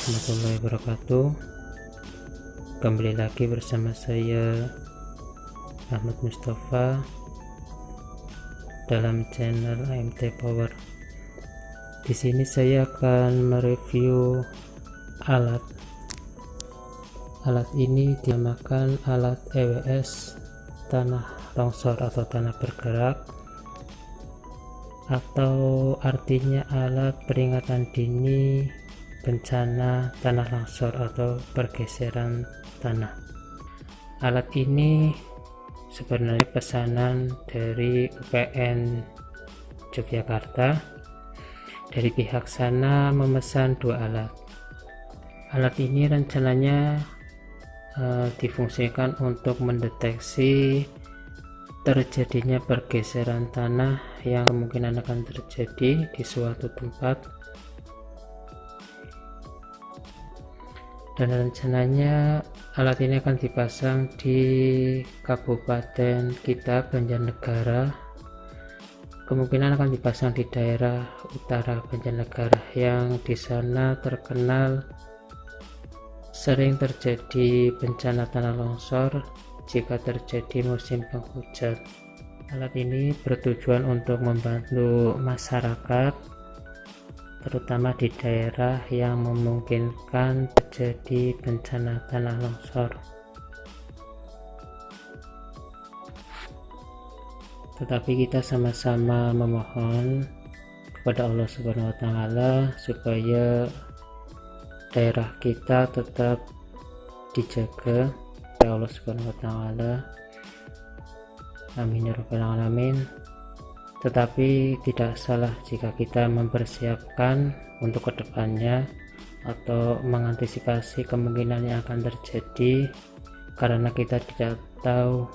warahmatullahi wabarakatuh. Kembali lagi bersama saya Ahmad Mustafa dalam channel AMT Power. Di sini saya akan mereview alat ini dinamakan alat EWS tanah longsor atau tanah bergerak, atau artinya alat peringatan dini bencana tanah longsor atau pergeseran tanah. Alat ini sebenarnya pesanan dari UPN Yogyakarta. Dari pihak sana memesan 2 alat. Alat ini rencananya difungsikan untuk mendeteksi terjadinya pergeseran tanah yang kemungkinan akan terjadi di suatu tempat, dan rencananya alat ini akan dipasang di Kabupaten kita, Banjarnegara. Kemungkinan akan dipasang di daerah utara Banjarnegara yang di sana terkenal sering terjadi bencana tanah longsor jika terjadi musim penghujan. Alat ini bertujuan untuk membantu masyarakat, terutama di daerah yang memungkinkan terjadi bencana tanah longsor. Tetapi kita sama-sama memohon kepada Allah Subhanahu wa Ta'ala supaya daerah kita tetap dijaga oleh Allah Subhanahu wa Ta'ala. Amin ya rabbal alamin. Tetapi tidak salah jika kita mempersiapkan untuk kedepannya atau mengantisipasi kemungkinan yang akan terjadi, karena kita tidak tahu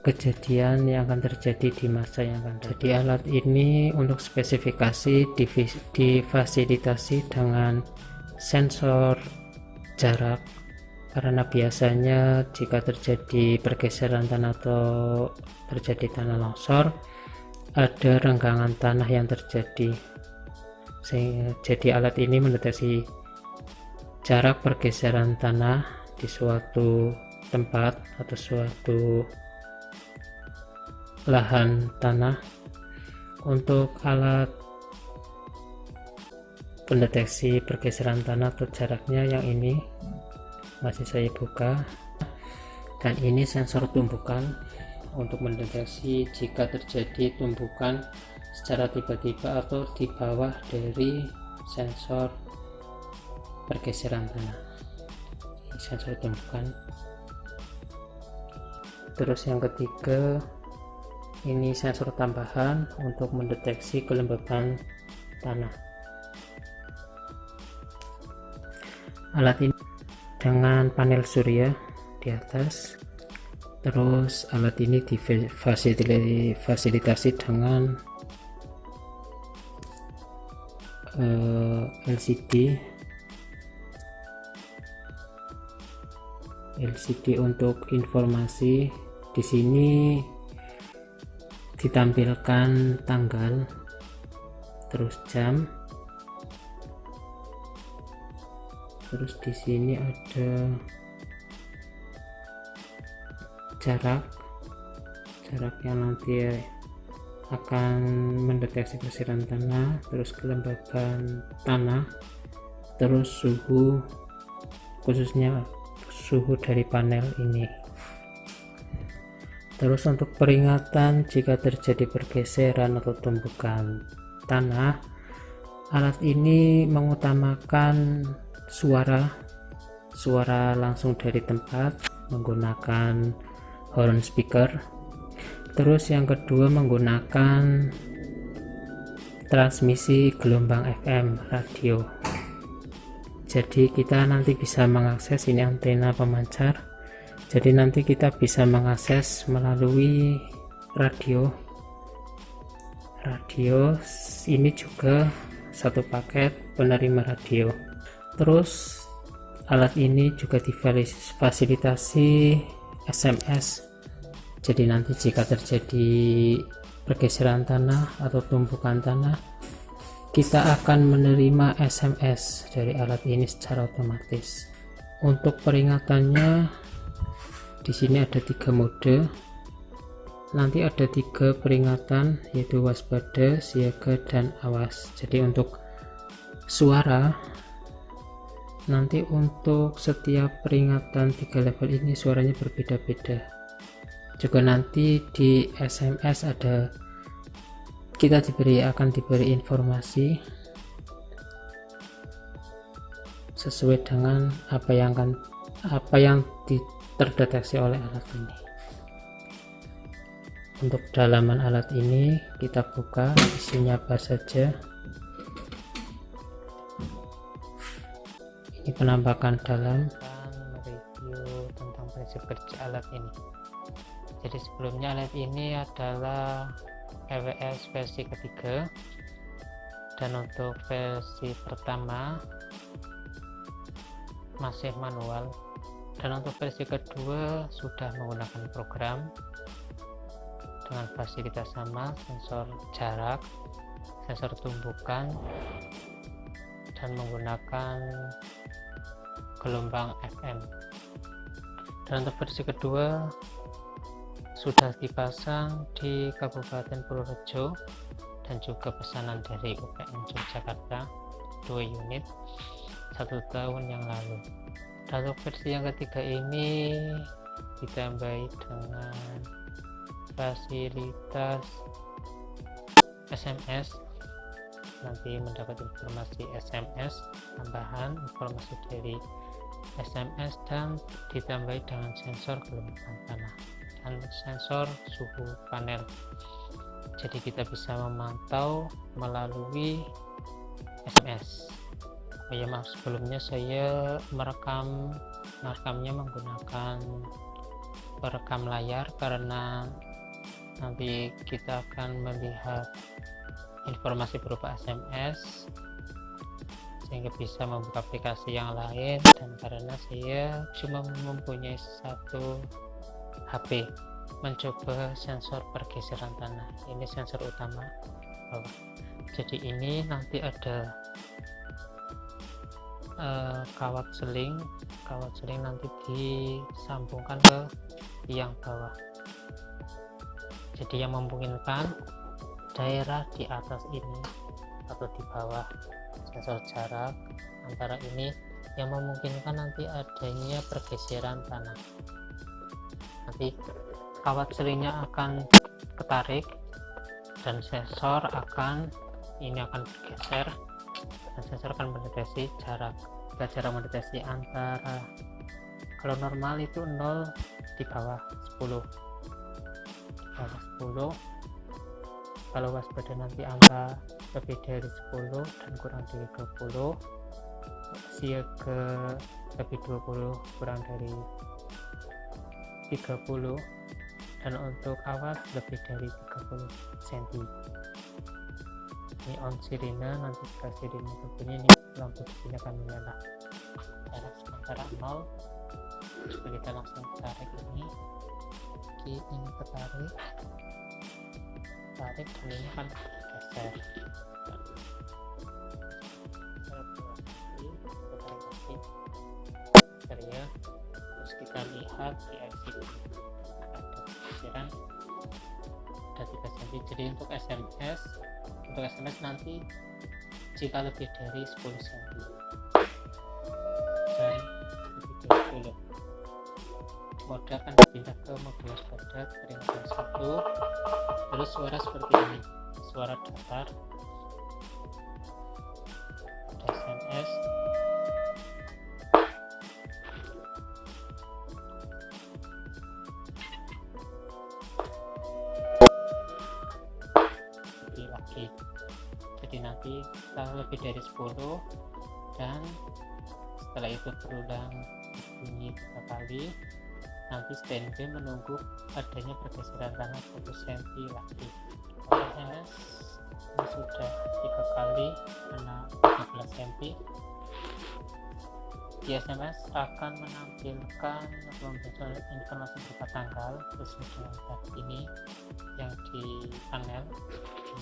kejadian yang akan terjadi di masa yang akan datang. Jadi alat ini untuk spesifikasi difasilitasi dengan sensor jarak, karena biasanya jika terjadi pergeseran tanah atau terjadi tanah longsor, ada renggangan tanah yang terjadi. Jadi alat ini mendeteksi jarak pergeseran tanah di suatu tempat atau suatu lahan tanah. Untuk alat pendeteksi pergeseran tanah atau jaraknya yang ini masih saya buka, dan ini sensor tumbukan untuk mendeteksi jika terjadi tumbukan secara tiba-tiba atau di bawah dari sensor pergeseran tanah. Sensor tumbukan. Terus yang ketiga, ini sensor tambahan untuk mendeteksi kelembaban tanah. Alat ini dengan panel surya di atas. Terus alat ini difasilitasi dengan LCD untuk informasi. Di sini ditampilkan tanggal, terus jam, terus di sini ada jarak yang nanti akan mendeteksi pergeseran tanah, terus kelembaban tanah, terus suhu, khususnya suhu dari panel ini. Terus untuk peringatan jika terjadi pergeseran atau tumbukan tanah, alat ini mengutamakan suara langsung dari tempat menggunakan horn speaker. Terus yang kedua menggunakan transmisi gelombang FM radio. Jadi kita nanti bisa mengakses, ini antena pemancar, jadi nanti kita bisa mengakses melalui radio. Ini juga satu paket penerima radio. Terus alat ini juga difasilitasi SMS. Jadi nanti jika terjadi pergeseran tanah atau tumbukan tanah, kita akan menerima SMS dari alat ini secara otomatis. Untuk peringatannya di sini ada 3 mode. Nanti ada 3 peringatan, yaitu waspada, siaga, dan awas. Jadi untuk suara, nanti untuk setiap peringatan 3 level ini suaranya berbeda-beda. Juga nanti di SMS kita akan diberi informasi sesuai dengan apa yang terdeteksi oleh alat ini. Untuk dalaman alat ini kita buka, isinya apa saja. Ini penampakan dalam, mereview tentang prinsip kerja alat ini. Jadi sebelumnya alat ini adalah EWS versi ketiga, dan untuk versi pertama masih manual, dan untuk versi kedua sudah menggunakan program dengan fasilitas sama, sensor jarak, sensor tumbukan, dan menggunakan gelombang FM. Dan untuk versi kedua sudah dipasang di Kabupaten Purworejo dan juga pesanan dari UPN Yogyakarta 2 unit 1 tahun yang lalu. Dan untuk versi yang ketiga ini ditambahi dengan fasilitas SMS, nanti mendapat informasi SMS tambahan, informasi dari SMS, dan ditambahi dengan sensor gelombang tanah dan sensor suhu panel. Jadi kita bisa memantau melalui SMS. Oh ya, maaf, sebelumnya saya merekamnya menggunakan perekam layar karena nanti kita akan melihat informasi berupa SMS sehingga bisa membuka aplikasi yang lain, dan karena saya cuma mempunyai 1 HP, mencoba sensor pergeseran tanah. Ini sensor utama bawah. Jadi ini nanti ada kawat seling nanti disambungkan ke tiang bawah. Jadi yang memungkinkan daerah di atas ini atau di bawah sensor jarak antara ini yang memungkinkan nanti adanya pergeseran tanah. Nanti kawat selingnya akan ketarik dan sensor akan bergeser, dan sensor akan mendeteksi jarak. Jika jarak mendeteksi antara, kalau normal itu 0 di bawah 10, kalau waspada nanti angka lebih dari 10 dan kurang dari 20, siaga lebih 20 kurang dari 30, dan untuk awas lebih dari 30 cm. Ini on sirine, nanti jika sirine berbunyi ini lampu di sini akan menyala. Jarak sementara 0. Coba kita langsung tarik ini ketarik, dan ini akan geser. Ya, terus kita lihat di LCD ada pergeseran, ada 3 cm. Jadi untuk SMS nanti jika lebih dari 10 cm dan lebih dari 10, mode akan dipindah ke mode waspada peringatan 1. Terus suara seperti ini, suara datar, ada SMS, lagi. Jadi nanti setelah lebih dari 10 dan setelah itu berulang bunyi 3 kali, nanti standby menunggu adanya pergeseran tanah 1 cm lagi. SMS ini sudah 3 kali karena 13 cm. Di SMS akan menampilkan atau membaca informasi berupa tanggal sesuai dengan tab ini yang di panel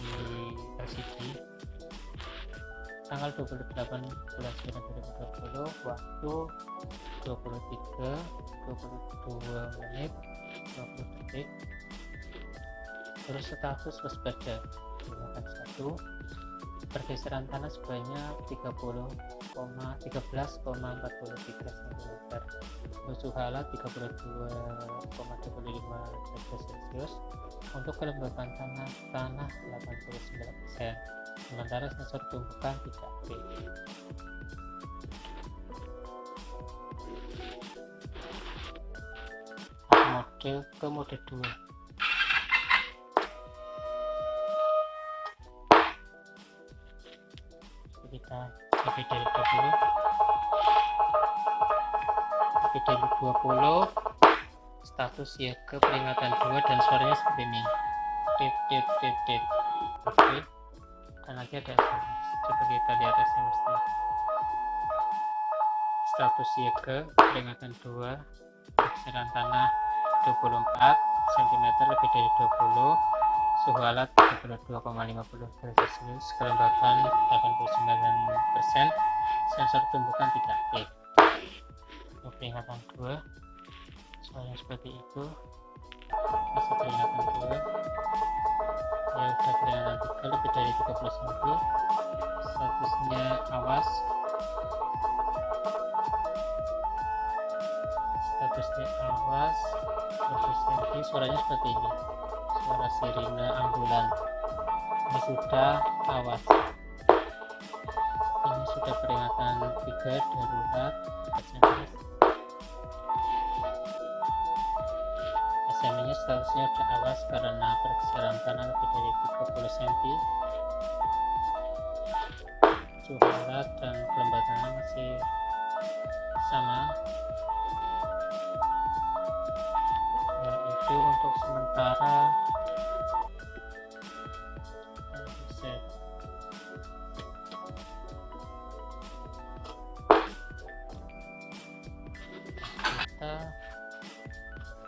di LCD. tanggal 28 bulan 9 2020, waktu 23:22 menit 20 detik. Terus status waspada gunakan 1, pergeseran tanah sebanyak 13,43 cm, suhu alat 32,25 derajat Celcius. Untuk kelembapan tanah 89%, sementara sensor tumbukan tidak aktif. Mode ke mode 2. Kita lebih dari 20, lebih dari 20, status siaga peringatan 2, dan suaranya seperti ini, tit. Oke, dan nanti ada SMS. Coba kita lihat SMS nya. Status siaga peringatan 2, pergeseran tanah 24 cm lebih dari 20, suhu alat 32,50 derajat Celcius, kelembapan 89%, sensor tumbukan tidak aktif. Untuk peringatan 2, suaranya seperti itu. Masih peringatan 2, ya udah peringatan 3 lebih dari 30 cm, statusnya awas, lebih suaranya seperti ini, suara sirine ambulan. Ini sudah awas, ini sudah peringatan 3 darurat. SMS nya statusnya sudah awas karena pergeseran tanah lebih dari 30 cm, suhu alat dan kelembabannya masih sama. Itu untuk sementara. Kita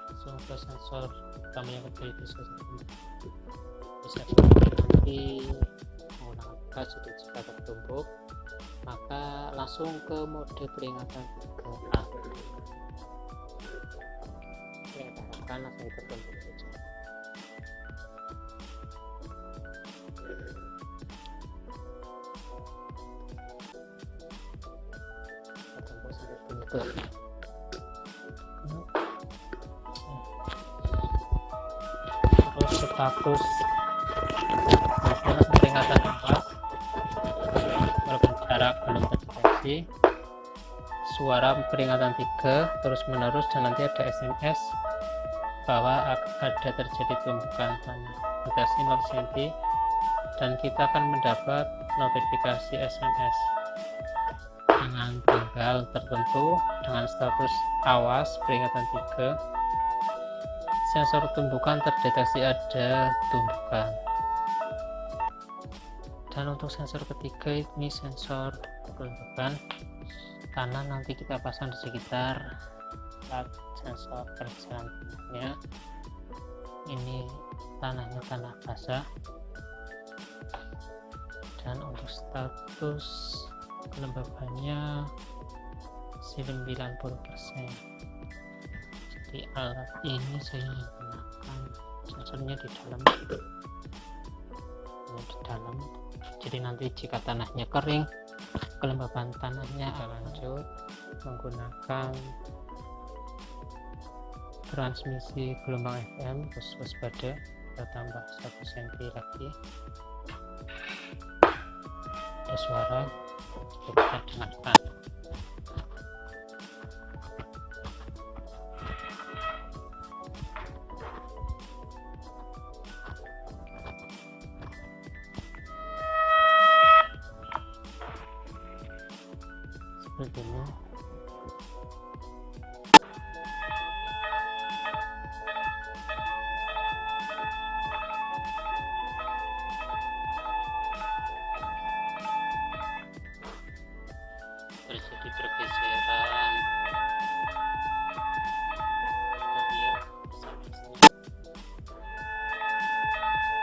langsung ke sensor utama yang kedua, itu bisa nanti menggunakan gas. Jika tertumbuk, maka langsung ke mode peringatan 3A. Kita langsung tertumbuk saja. Tertumbuk sampai tutup. Terus status peringatan 4, walaupun jarak belum terdeteksi. Suara peringatan 3 terus menerus, dan nanti ada SMS bahwa ada terjadi tumbukan tanah batasi 0 cm, dan kita akan mendapat notifikasi SMS dengan tanggal tertentu dengan status awas peringatan 3. Sensor tumbukan terdeteksi ada tumbukan. Dan untuk sensor ketiga, ini sensor kelembapan tanah, nanti kita pasang di sekitar sensor pergeseran tanahnya. Ini tanahnya tanah basah. Dan untuk status kelembabannya 90%. Jadi alat ini saya menggunakan sensornya di dalam, jadi nanti jika tanahnya kering, kelembapan tanahnya lanjut menggunakan transmisi gelombang FM. Terus waspada, kita tambah 1 cm lagi. Ada suara, kita dengarkan. Seperti ini. Terjadi pergeseran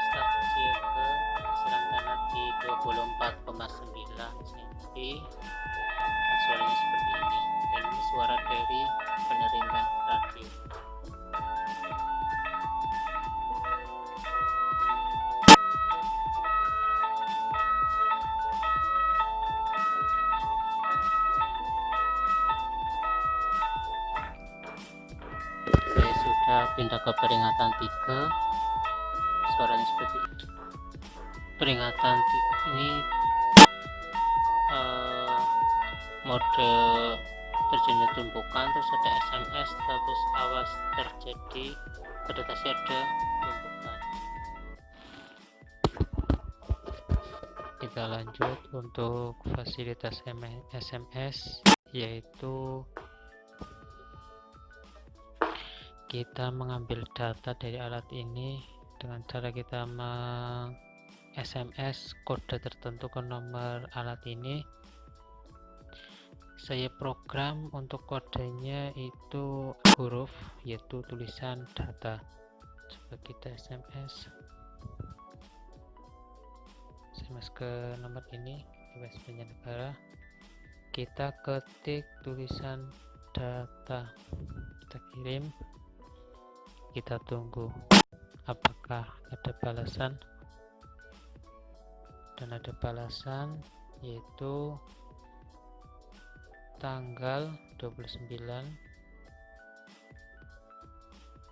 status siaga pergeseran tanah di 24,9 dari penerima radio. Saya sudah pindah ke peringatan 3. Suaranya seperti itu. Peringatan 3 ini mode terjadinya tumpukan, terus ada SMS status awas terjadi terdeteksi ada tumpukan. Kita lanjut untuk fasilitas SMS, yaitu kita mengambil data dari alat ini dengan cara kita SMS kode tertentu ke nomor alat ini. Saya program untuk kodenya itu huruf, yaitu tulisan data. Coba kita SMS ke nomor ini, bebas penyelenggara. Kita ketik tulisan data, kita kirim, kita tunggu apakah ada balasan. Dan ada balasan, yaitu tanggal 29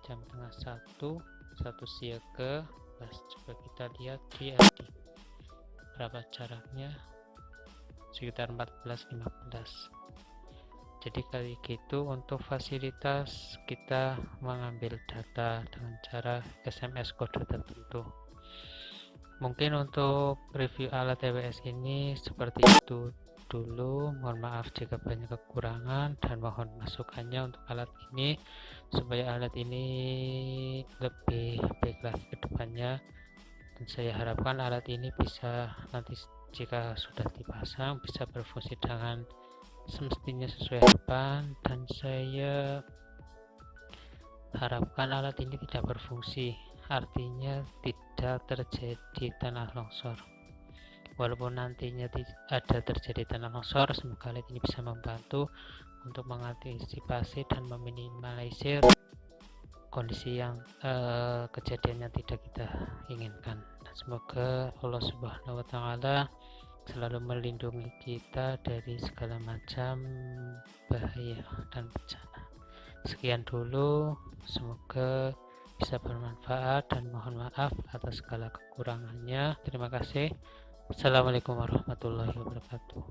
jam tengah 1 siaga. Coba kita lihat di ID berapa jaraknya, sekitar 14-15. Jadi kali gitu untuk fasilitas kita mengambil data dengan cara SMS kode tertentu. Mungkin untuk review alat TWS ini seperti itu dulu. Mohon maaf jika banyak kekurangan dan mohon masukannya untuk alat ini supaya alat ini lebih baik lagi ke depannya. Dan saya harapkan alat ini bisa nanti jika sudah dipasang bisa berfungsi dengan semestinya sesuai harapan, dan saya harapkan alat ini tidak berfungsi, artinya tidak terjadi tanah longsor. Walaupun nantinya ada terjadi tanah longsor, semoga alat ini bisa membantu untuk mengantisipasi dan meminimalisir kondisi yang kejadian yang tidak kita inginkan. Dan semoga Allah Subhanahu wa Ta'ala selalu melindungi kita dari segala macam bahaya dan bencana. Sekian dulu, semoga bisa bermanfaat dan mohon maaf atas segala kekurangannya. Terima kasih. Assalamualaikum warahmatullahi wabarakatuh.